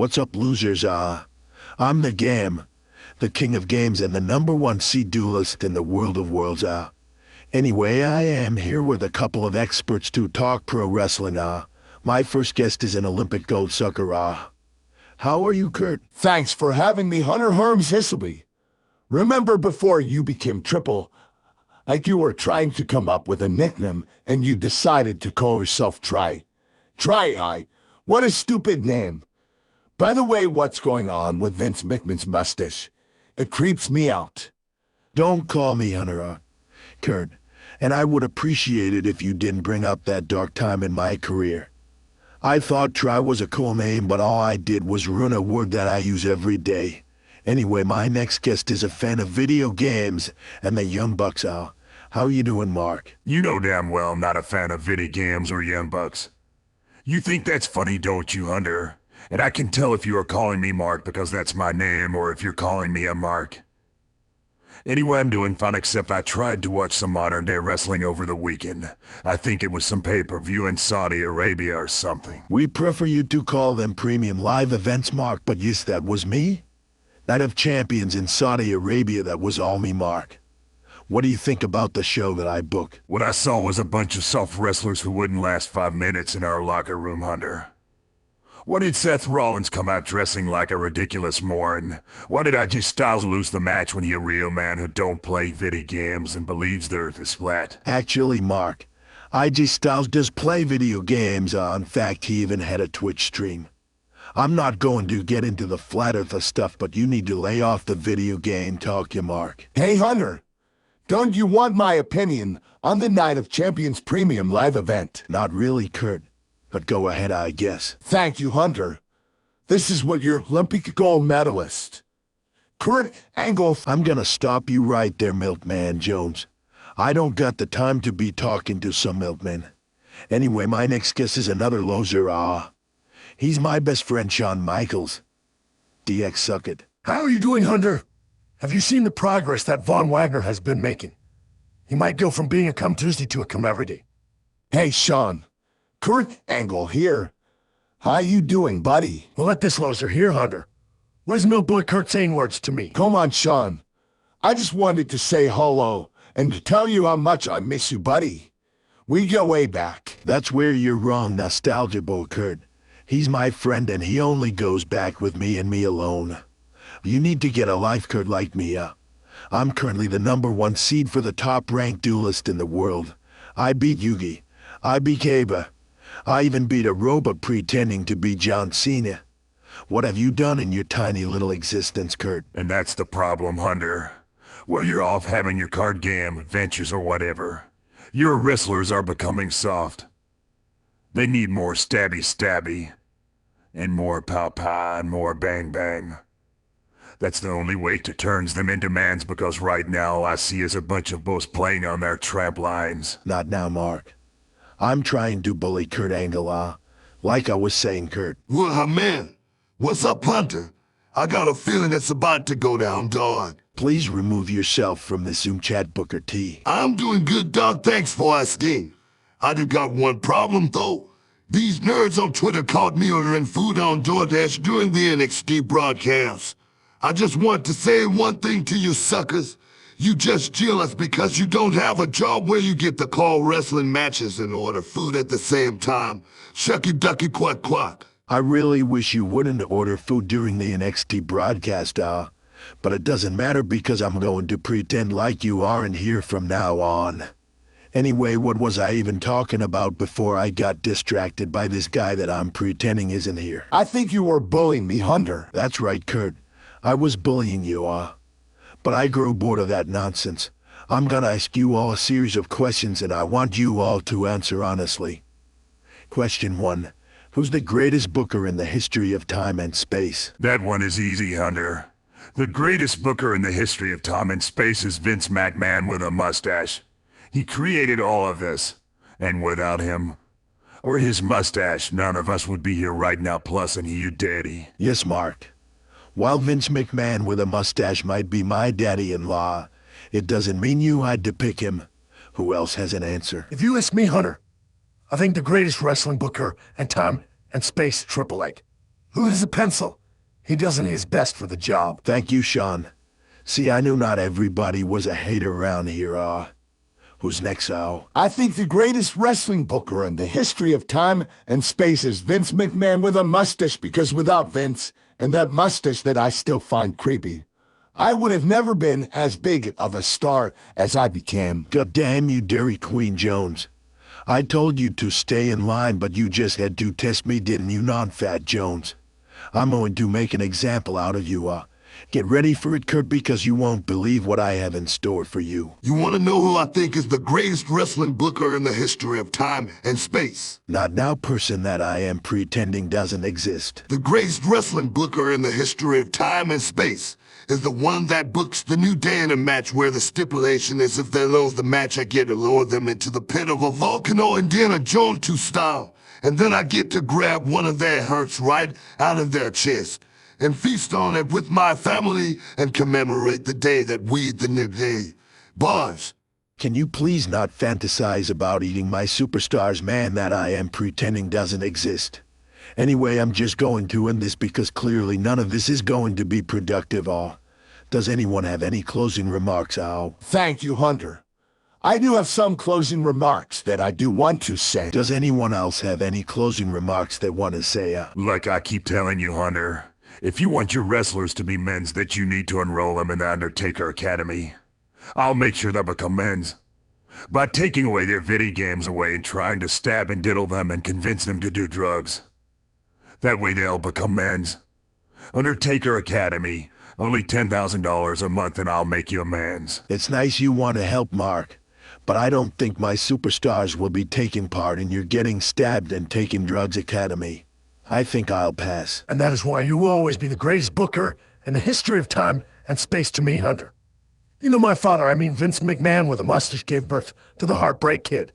What's up, losers? I'm the Gam, the king of games and the #1 seed duelist in the world of worlds. Anyway, I am here with a couple of experts to talk pro wrestling. My first guest is an Olympic gold sucker. How are you, Kurt? Thanks for having me, Hunter Harms Hisselby. Remember before you became Triple, like you were trying to come up with a nickname and you decided to call yourself Try. Try-Eye. What a stupid name. By the way, what's going on with Vince McMahon's mustache? It creeps me out. Don't call me Hunter, Kurt. And I would appreciate it if you didn't bring up that dark time in my career. I thought Try was a cool name, but all I did was ruin a word that I use every day. Anyway, my next guest is a fan of video games and the Young Bucks. How you doing, Mark? You know damn well I'm not a fan of video games or Young Bucks. You think that's funny, don't you, Hunter? And I can tell if you are calling me Mark because that's my name, or if you're calling me a Mark. Anyway, I'm doing fine, except I tried to watch some modern day wrestling over the weekend. I think it was some pay-per-view in Saudi Arabia or something. We prefer you to call them premium live events, Mark, but yes, that was me. Night of Champions in Saudi Arabia, that was all me, Mark. What do you think about the show that I booked? What I saw was a bunch of soft wrestlers who wouldn't last 5 minutes in our locker room, Hunter. Why did Seth Rollins come out dressing like a ridiculous moron? Why did AJ Styles lose the match when he a real man who don't play video games and believes the earth is flat? Actually, Mark, AJ Styles does play video games. In fact, he even had a Twitch stream. I'm not going to get into the flat earth stuff, but you need to lay off the video game talk, you Mark. Hey, Hunter. Don't you want my opinion on the Night of Champions premium live event? Not really, Kurt. But go ahead, I guess. Thank you, Hunter. This is what your Olympic gold medalist, Kurt Angle. I'm gonna stop you right there, Milkman Jones. I don't got the time to be talking to some milkman. Anyway, my next guest is another loser. He's my best friend, Shawn Michaels. DX suck it. How are you doing, Hunter? Have you seen the progress that Von Wagner has been making? He might go from being a come Tuesday to a come every day. Hey, Shawn. Kurt Angle here. How you doing, buddy? Well, let this loser hear, Hunter. Where's Milk Boy Kurt saying words to me? Come on, Shawn. I just wanted to say hello and to tell you how much I miss you, buddy. We go way back. That's where you're wrong, Nostalgia Boy Kurt. He's my friend and he only goes back with me and me alone. You need to get a life, Kurt, like me. I'm currently the #1 seed for the top-ranked duelist in the world. I beat Yugi. I beat Kaba. I even beat a robot pretending to be John Cena. What have you done in your tiny little existence, Kurt? And that's the problem, Hunter. While you're off having your card game adventures or whatever, your wrestlers are becoming soft. They need more stabby, and more pow-pow, and more bang-bang. That's the only way to turns them into mans, because right now all I see is a bunch of boys playing on their tramp lines. Not now, Mark. I'm trying to bully Kurt Angle, like I was saying, Kurt. Well, man, what's up, Hunter? I got a feeling it's about to go down, dog. Please remove yourself from the Zoom chat, Booker T. I'm doing good, dog. Thanks for asking. I just got one problem, though. These nerds on Twitter caught me ordering food on DoorDash during the NXT broadcast. I just want to say one thing to you suckers. You just jealous because you don't have a job where you get to call wrestling matches and order food at the same time. Shucky ducky quack quack. I really wish you wouldn't order food during the NXT broadcast, but it doesn't matter because I'm going to pretend like you aren't here from now on. Anyway, what was I even talking about before I got distracted by this guy that I'm pretending isn't here? I think you were bullying me, Hunter. That's right, Kurt. I was bullying you, but I grew bored of that nonsense. I'm gonna ask you all a series of questions and I want you all to answer honestly. Question 1. Who's the greatest booker in the history of time and space? That one is easy, Hunter. The greatest booker in the history of time and space is Vince McMahon with a mustache. He created all of this, and without him, or his mustache, none of us would be here right now, plus and you daddy. Yes, Mark. While Vince McMahon with a mustache might be my daddy-in-law, it doesn't mean you had to pick him. Who else has an answer? If you ask me, Hunter, I think the greatest wrestling booker in time and space, Triple H. Who's a pencil? He doesn't his best for the job. Thank you, Shawn. See, I knew not everybody was a hater around here, Who's next, Al? I think the greatest wrestling booker in the history of time and space is Vince McMahon with a mustache, because without Vince and that mustache that I still find creepy, I would have never been as big of a star as I became. God damn you, Dairy Queen Jones. I told you to stay in line, but you just had to test me, didn't you, non-fat Jones? I'm going to make an example out of you, Get ready for it, Kurt, because you won't believe what I have in store for you. You want to know who I think is the greatest wrestling booker in the history of time and space? Not now, person that I am pretending doesn't exist. The greatest wrestling booker in the history of time and space is the one that books the New Day in a match where the stipulation is if they lose the match, I get to lower them into the pit of a volcano Indiana Jones 2 style. And then I get to grab one of their hearts right out of their chest and feast on it with my family and commemorate the day that we the New Day. Bars. Can you please not fantasize about eating my superstars, man, that I am pretending doesn't exist? Anyway, I'm just going to end this because clearly none of this is going to be productive, Does anyone have any closing remarks, Al? Thank you, Hunter. I do have some closing remarks that I do want to say. Does anyone else have any closing remarks they want to say, Like I keep telling you, Hunter, if you want your wrestlers to be men's, that you need to enroll them in the Undertaker Academy. I'll make sure they'll become men's. By taking away their video games away and trying to stab and diddle them and convince them to do drugs. That way they'll become men's. Undertaker Academy, only $10,000 a month and I'll make you a man's. It's nice you want to help, Mark, but I don't think my superstars will be taking part in your getting stabbed and taking drugs academy. I think I'll pass. And that is why you will always be the greatest booker in the history of time and space to me, Hunter. You know, my father, I mean Vince McMahon with a mustache, gave birth to the Heartbreak Kid.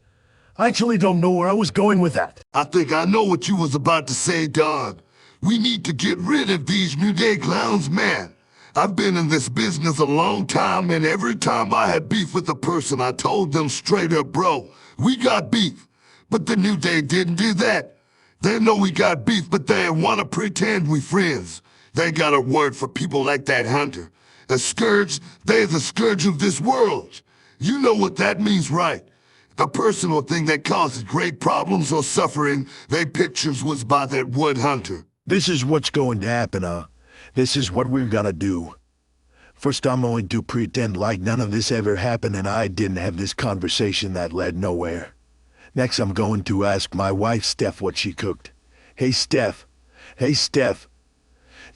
I actually don't know where I was going with that. I think I know what you was about to say, dog. We need to get rid of these New Day clowns, man. I've been in this business a long time, and every time I had beef with a person, I told them straight up, bro, we got beef. But the New Day didn't do that. They know we got beef, but they want to pretend we friends. They got a word for people like that, Hunter. A scourge, they're the scourge of this world. You know what that means, right? The personal thing that causes great problems or suffering, they pictures was by that wood hunter. This is what's going to happen, This is what we're gonna do. First, I'm going to pretend like none of this ever happened and I didn't have this conversation that led nowhere. Next, I'm going to ask my wife, Steph, what she cooked. Hey, Steph. Hey, Steph.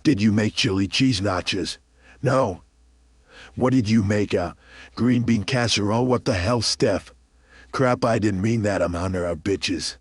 Did you make chili cheese nachos? No. What did you make, green bean casserole? What the hell, Steph? Crap, I didn't mean that, I'm Hunter, bitches.